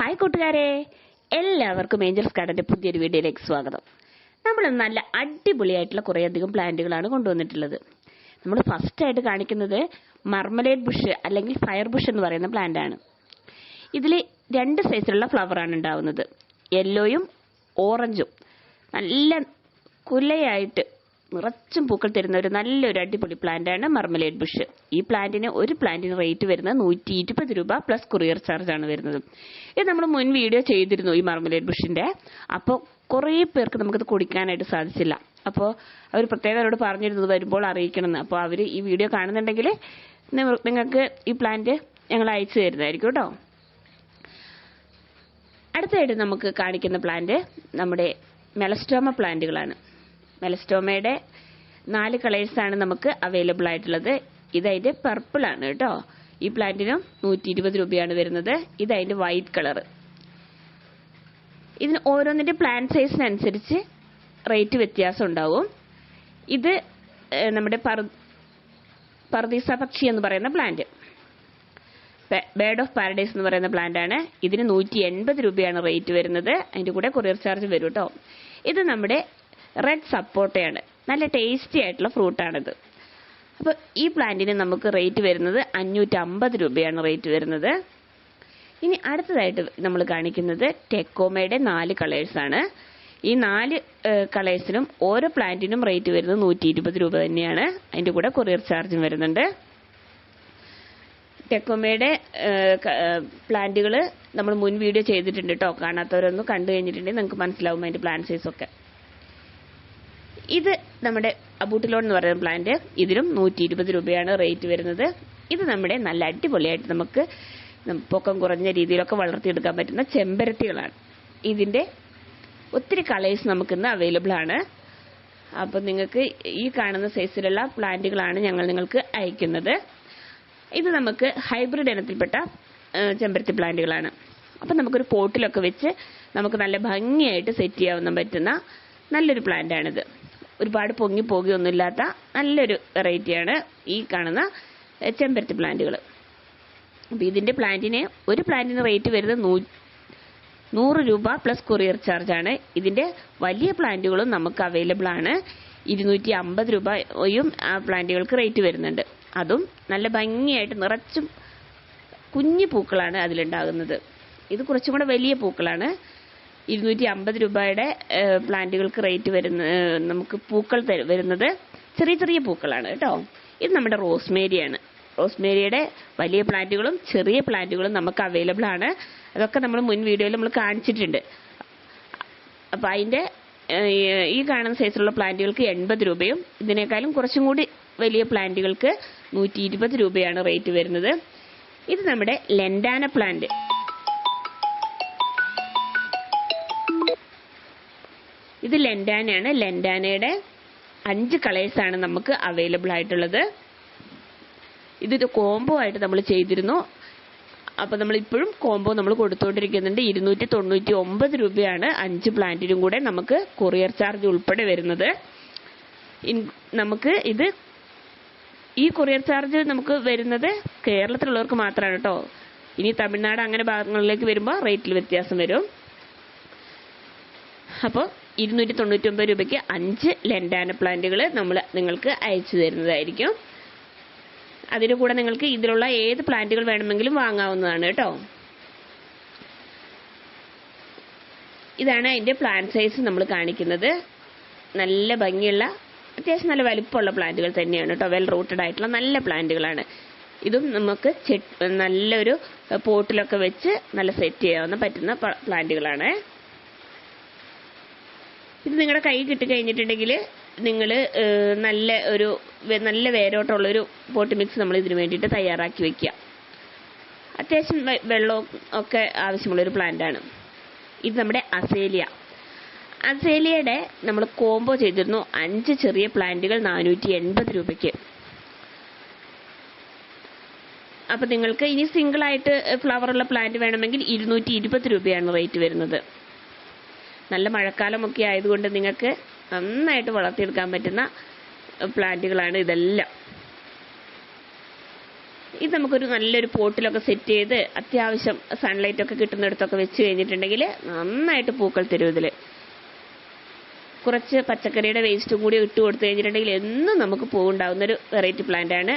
Hi കൂട്ടുകാരെ, എല്ലാവർക്കും Angeles ഗാർഡന്റെ പുതിയൊരു വീഡിയോയിലേക്ക് സ്വാഗതം. നമ്മൾ നല്ല അടിപൊളിയായിട്ടുള്ള കുറേയധികം പ്ലാന്റുകളാണ് കൊണ്ടുവന്നിട്ടുള്ളത്. നമ്മൾ ഫസ്റ്റ് ആയിട്ട് കാണിക്കുന്നത് മർമലേഡ് ബുഷ് അല്ലെങ്കിൽ ഫയർ ബുഷ് എന്ന് പറയുന്ന പ്ലാന്റ് ആണ്. ഇതിൽ രണ്ട് സൈസിലുള്ള ഫ്ലവറാണ് ഉണ്ടാവുന്നത്, യെല്ലോയും ഓറഞ്ചും. നല്ല കുലയായിട്ട് നിറച്ചും പൂക്കൾ തരുന്ന ഒരു നല്ലൊരു അടിപൊളി പ്ലാന്റാണ് മർമലേഡ് ബുഷ്. ഈ പ്ലാന്റിന് ഒരു പ്ലാന്റിന് റേറ്റ് വരുന്നത് 120 രൂപ പ്ലസ് കൊറിയർ ചാർജ് ആണ് വരുന്നത്. ഇത് നമ്മൾ മുൻ വീഡിയോ ചെയ്തിരുന്നു ഈ മർമലേഡ് ബുഷിന്റെ. അപ്പോൾ കുറേ പേർക്ക് നമുക്കിത് കുടിക്കാനായിട്ട് സാധിച്ചില്ല. അപ്പോൾ അവർ പ്രത്യേകം അവരോട് പറഞ്ഞിരുന്നത് വരുമ്പോൾ അറിയിക്കണമെന്ന്. അപ്പോൾ അവർ ഈ വീഡിയോ കാണുന്നുണ്ടെങ്കിൽ നിങ്ങൾക്ക് ഈ പ്ലാന്റ് ഞങ്ങൾ അയച്ചു തരുന്നതായിരിക്കും കേട്ടോ. അടുത്തായിട്ട് നമുക്ക് കാണിക്കുന്ന പ്ലാന്റ് നമ്മുടെ മെലസ്റ്റോമ പ്ലാന്റുകളാണ്. മെലസ്റ്റോമയുടെ 4 കളേഴ്സാണ് നമുക്ക് അവൈലബിൾ ആയിട്ടുള്ളത്. ഇതതിന്റെ പർപ്പിൾ ആണ് കേട്ടോ. ഈ പ്ലാന്റിനും 120 രൂപയാണ് വരുന്നത്. ഇതതിന്റെ വൈറ്റ് കളർ. ഇതിന് ഓരോന്നിന്റെ പ്ലാന്റ് സൈസിനനുസരിച്ച് റേറ്റ് വ്യത്യാസം ഉണ്ടാവും. ഇത് നമ്മുടെ പർദീസ പക്ഷി എന്ന് പറയുന്ന പ്ലാന്റ്, ബേർഡ് ഓഫ് പാരഡൈസ് എന്ന് പറയുന്ന പ്ലാന്റ് ആണ്. ഇതിന് 180 രൂപയാണ് റേറ്റ് വരുന്നത്. അതിന്റെ കൂടെ കൊറിയർ ചാർജ് വരും കേട്ടോ. ഇത് നമ്മുടെ റെഡ് സപ്പോട്ടയാണ്. നല്ല ടേസ്റ്റി ആയിട്ടുള്ള ഫ്രൂട്ടാണിത്. അപ്പോൾ ഈ പ്ലാന്റിന് നമുക്ക് റേറ്റ് വരുന്നത് 550 രൂപയാണ് റേറ്റ് വരുന്നത്. ഇനി അടുത്തതായിട്ട് നമ്മൾ കാണിക്കുന്നത് ടെക്കോമയുടെ 4 കളേഴ്സാണ്. ഈ 4 കളേഴ്സിനും ഓരോ പ്ലാന്റിനും റേറ്റ് വരുന്നത് 120 രൂപ തന്നെയാണ്. അതിൻ്റെ കൂടെ കൊറിയർ ചാർജും വരുന്നുണ്ട്. ടെക്കോമയുടെ പ്ലാന്റുകൾ നമ്മൾ മുൻ വീഡിയോ ചെയ്തിട്ടുണ്ട് കേട്ടോ. കാണാത്തവരൊന്നും കണ്ടു കഴിഞ്ഞിട്ടുണ്ടെങ്കിൽ നിങ്ങൾക്ക് മനസ്സിലാവും അതിൻ്റെ പ്ലാന്റ് സൈസൊക്കെ. ഇത് നമ്മുടെ അബൂട്ടിലോൺ എന്ന് പറയുന്ന പ്ലാന്റ്. ഇതിനും 120 രൂപയാണ് റേറ്റ് വരുന്നത്. ഇത് നമ്മുടെ നല്ല അടിപൊളിയായിട്ട് നമുക്ക് പൊക്കം കുറഞ്ഞ രീതിയിലൊക്കെ വളർത്തിയെടുക്കാൻ പറ്റുന്ന ചെമ്പരത്തികളാണ്. ഇതിന്റെ ഒത്തിരി കളേഴ്സ് നമുക്കിന്ന് അവൈലബിൾ ആണ്. അപ്പം നിങ്ങൾക്ക് ഈ കാണുന്ന സൈസിലുള്ള പ്ലാന്റുകളാണ് ഞങ്ങൾ നിങ്ങൾക്ക് അയക്കുന്നത്. ഇത് നമുക്ക് ഹൈബ്രിഡ് ഇനത്തിൽപ്പെട്ട ചെമ്പരത്തി പ്ലാന്റുകളാണ്. അപ്പം നമുക്കൊരു പോട്ടിലൊക്കെ വെച്ച് നമുക്ക് നല്ല ഭംഗിയായിട്ട് സെറ്റ് ചെയ്യാൻ പറ്റുന്ന നല്ലൊരു പ്ലാന്റാണിത്. ഒരുപാട് പൊങ്ങി പോകുകയൊന്നുമില്ലാത്ത നല്ലൊരു വെറൈറ്റിയാണ് ഈ കാണുന്ന ചെമ്പരത്തി പ്ലാന്റുകൾ. അപ്പം ഇതിന്റെ ഒരു പ്ലാന്റിന് റേറ്റ് വരുന്നത് 100 രൂപ പ്ലസ് കൊറിയർ ചാർജ് ആണ്. ഇതിന്റെ വലിയ പ്ലാന്റുകളും നമുക്ക് അവൈലബിൾ ആണ്. 250 രൂപയും ആ പ്ലാന്റുകൾക്ക് റേറ്റ് വരുന്നുണ്ട്. അതും നല്ല ഭംഗിയായിട്ട് നിറച്ചും കുഞ്ഞു പൂക്കളാണ് അതിലുണ്ടാകുന്നത്. ഇത് കുറച്ചും കൂടെ വലിയ പൂക്കളാണ്. 250 രൂപയുടെ പ്ലാന്റുകൾക്ക് റേറ്റ് നമുക്ക് പൂക്കൾ വരുന്നത് ചെറിയ ചെറിയ പൂക്കളാണ് കേട്ടോ. ഇത് നമ്മുടെ റോസ്മേരിയാണ്. റോസ്മേരിയുടെ വലിയ പ്ലാന്റുകളും ചെറിയ പ്ലാന്റുകളും നമുക്ക് അവൈലബിൾ ആണ്. അതൊക്കെ നമ്മൾ മുൻ വീഡിയോയിൽ നമ്മൾ കാണിച്ചിട്ടുണ്ട്. അപ്പം അതിൻ്റെ ഈ കാണുന്ന സൈസിലുള്ള പ്ലാന്റുകൾക്ക് 80 രൂപയും ഇതിനേക്കാളും കുറച്ചും കൂടി വലിയ പ്ലാന്റുകൾക്ക് 120 രൂപയാണ് റേറ്റ് വരുന്നത്. ഇത് നമ്മുടെ ലെൻഡാന പ്ലാന്റ്. ഇത് ലെൻഡാനയാണ്. ലെൻഡാനയുടെ 5 കളേഴ്സാണ് നമുക്ക് അവൈലബിൾ ആയിട്ടുള്ളത്. ഇതൊരു കോംബോ ആയിട്ട് നമ്മൾ ചെയ്തിരുന്നു. അപ്പം നമ്മളിപ്പോഴും കോംബോ നമ്മൾ കൊടുത്തുകൊണ്ടിരിക്കുന്നുണ്ട്. 299 രൂപയാണ് 5 പ്ലാന്റിനും കൂടെ നമുക്ക് കൊറിയർ ചാർജ് ഉൾപ്പെടെ വരുന്നത്. നമുക്ക് ഈ കൊറിയർ ചാർജ് നമുക്ക് വരുന്നത് കേരളത്തിലുള്ളവർക്ക് മാത്രമാണ് കേട്ടോ. ഇനി തമിഴ്നാട് അങ്ങനെ ഭാഗങ്ങളിലേക്ക് വരുമ്പോൾ റേറ്റിൽ വ്യത്യാസം വരും. അപ്പോൾ 299 രൂപയ്ക്ക് 5 ലെൻഡാന പ്ലാന്റുകൾ നമ്മൾ നിങ്ങൾക്ക് അയച്ചു തരുന്നതായിരിക്കും. അതിന് കൂടെ നിങ്ങൾക്ക് ഇതിലുള്ള ഏത് പ്ലാന്റുകൾ വേണമെങ്കിലും വാങ്ങാവുന്നതാണ് കേട്ടോ. ഇതാണ് അതിന്റെ പ്ലാന്റ് സൈസ് നമ്മൾ കാണിക്കുന്നത്. നല്ല ഭംഗിയുള്ള അത്യാവശ്യം നല്ല വലുപ്പമുള്ള പ്ലാന്റുകൾ തന്നെയാണ് കേട്ടോ. വെൽ റൂട്ടഡ് ആയിട്ടുള്ള നല്ല പ്ലാന്റുകളാണ്. ഇതും നമുക്ക് നല്ലൊരു പോട്ടിലൊക്കെ വെച്ച് നല്ല സെറ്റ് ചെയ്യാവുന്ന പറ്റുന്ന പ്ലാന്റുകളാണ്. ഇത് നിങ്ങളുടെ കൈ കിട്ടിക്കഴിഞ്ഞിട്ടുണ്ടെങ്കിൽ നിങ്ങൾ നല്ല വേരോട്ടമുള്ളൊരു പോട്ട് മിക്സ് നമ്മൾ ഇതിനു വേണ്ടിയിട്ട് തയ്യാറാക്കി വെക്കുക. അത്യാവശ്യം വെള്ളവും ഒക്കെ ആവശ്യമുള്ളൊരു പ്ലാന്റാണ്. ഇത് നമ്മുടെ അസേലിയ. അസേലിയയുടെ നമ്മൾ കോംബോ ചെയ്തിരുന്നു. 5 ചെറിയ പ്ലാന്റുകൾ 480 രൂപയ്ക്ക്. അപ്പം നിങ്ങൾക്ക് ഇനി സിംഗിളായിട്ട് ഫ്ലവറുള്ള പ്ലാന്റ് വേണമെങ്കിൽ 220 രൂപയാണ് റേറ്റ് വരുന്നത്. നല്ല മഴക്കാലമൊക്കെ ആയതുകൊണ്ട് നിങ്ങൾക്ക് നന്നായിട്ട് വളർത്തിയെടുക്കാൻ പറ്റുന്ന പ്ലാന്റുകളാണ് ഇതെല്ലാം. ഇത് നമുക്കൊരു നല്ലൊരു പോട്ടിലൊക്കെ സെറ്റ് ചെയ്ത് അത്യാവശ്യം സൺലൈറ്റ് ഒക്കെ കിട്ടുന്നിടത്തൊക്കെ വെച്ച് കഴിഞ്ഞിട്ടുണ്ടെങ്കിൽ നന്നായിട്ട് പൂക്കൾ തരും. ഇതിൽ കുറച്ച് പച്ചക്കറിയുടെ വേസ്റ്റും കൂടി ഇട്ട് കൊടുത്തു കഴിഞ്ഞിട്ടുണ്ടെങ്കിൽ എന്നും നമുക്ക് പൂവുണ്ടാവുന്ന ഒരു വെറൈറ്റി പ്ലാന്റ് ആണ്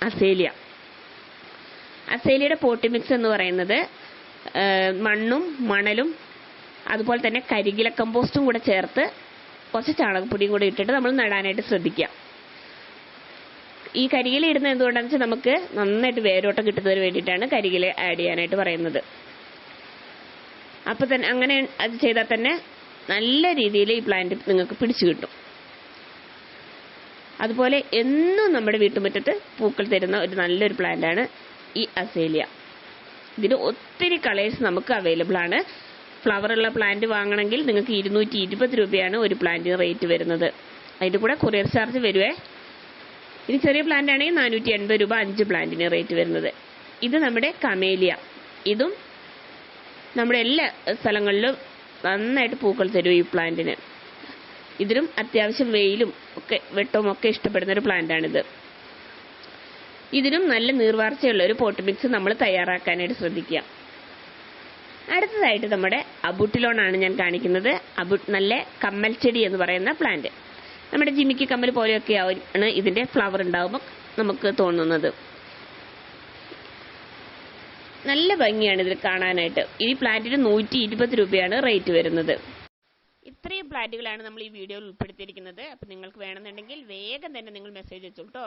അസേലിയ. അസേലിയയുടെ പോട്ടി മിക്സ് എന്ന് പറയുന്നത് മണ്ണും മണലും അതുപോലെ തന്നെ കരികില കമ്പോസ്റ്റും കൂടെ ചേർത്ത് കുറച്ച് ചാണകപ്പൊടിയും കൂടെ ഇട്ടിട്ട് നമ്മൾ നടാനായിട്ട് ശ്രദ്ധിക്കുക. ഈ കരികില ഇടുന്നത് എന്തുകൊണ്ടാണെന്ന് വെച്ചാൽ നമുക്ക് നന്നായിട്ട് വേരോട്ടം കിട്ടുന്നതിന് വേണ്ടിയിട്ടാണ് കരികില ആഡ് ചെയ്യാനായിട്ട് പറയുന്നത്. അപ്പൊ തന്നെ അങ്ങനെ അത് ചെയ്താൽ തന്നെ നല്ല രീതിയിൽ ഈ പ്ലാന്റ് നിങ്ങൾക്ക് പിടിച്ചു കിട്ടും. അതുപോലെ എന്നും നമ്മുടെ വീട്ടുമുറ്റത്ത് പൂക്കൾ തരുന്ന ഒരു നല്ലൊരു പ്ലാന്റ് ആണ് ഈ അസേലിയ. ഇതിന് ഒത്തിരി കളേഴ്സ് നമുക്ക് അവൈലബിൾ ആണ്. ഫ്ലവർ ഉള്ള പ്ലാന്റ് വാങ്ങണമെങ്കിൽ നിങ്ങൾക്ക് 220 രൂപയാണ് ഒരു പ്ലാന്റിന് റേറ്റ് വരുന്നത്. അതിന്റെ കൂടെ കൊറിയർ ചാർജ് വരുവേ. ഇനി ചെറിയ പ്ലാന്റ് ആണെങ്കിൽ 480 രൂപ 5 പ്ലാന്റിന് റേറ്റ് വരുന്നത്. ഇത് നമ്മുടെ കമേലിയ. ഇതും നമ്മുടെ എല്ലാ സ്ഥലങ്ങളിലും നന്നായിട്ട് പൂക്കൾ തരും ഈ പ്ലാന്റിന്. ഇതിലും അത്യാവശ്യം വെയിലും ഒക്കെ വെട്ടവും ഒക്കെ ഇഷ്ടപ്പെടുന്ന ഒരു പ്ലാന്റ് ആണിത്. ഇതിനും നല്ല നീർവാർച്ചയുള്ള ഒരു പോട്ട് മിക്സ് നമ്മൾ തയ്യാറാക്കാനായിട്ട് ശ്രദ്ധിക്കുക. അടുത്തതായിട്ട് നമ്മുടെ അബുട്ടിലോൺ ആണ് ഞാൻ കാണിക്കുന്നത്. നല്ല കമ്മൽ ചെടി എന്ന് പറയുന്ന പ്ലാന്റ്. നമ്മുടെ ജിമിക്കി കമ്മൽ പോലെയൊക്കെ ആണ് ഇതിന്റെ ഫ്ലവർ ഉണ്ടാവുമ്പോൾ നമുക്ക് തോന്നുന്നത്. നല്ല ഭംഗിയാണ് ഇതിൽ കാണാനായിട്ട്. ഈ പ്ലാന്റിന് 120 രൂപയാണ് റേറ്റ് വരുന്നത്. ഇത്രയും പ്ലാന്റുകളാണ് നമ്മൾ ഈ വീഡിയോയിൽ ഉൾപ്പെടുത്തിയിരിക്കുന്നത്. അപ്പൊ നിങ്ങൾക്ക് വേണമെന്നുണ്ടെങ്കിൽ വേഗം തന്നെ നിങ്ങൾ മെസ്സേജ് അയച്ചോളൂ കേട്ടോ.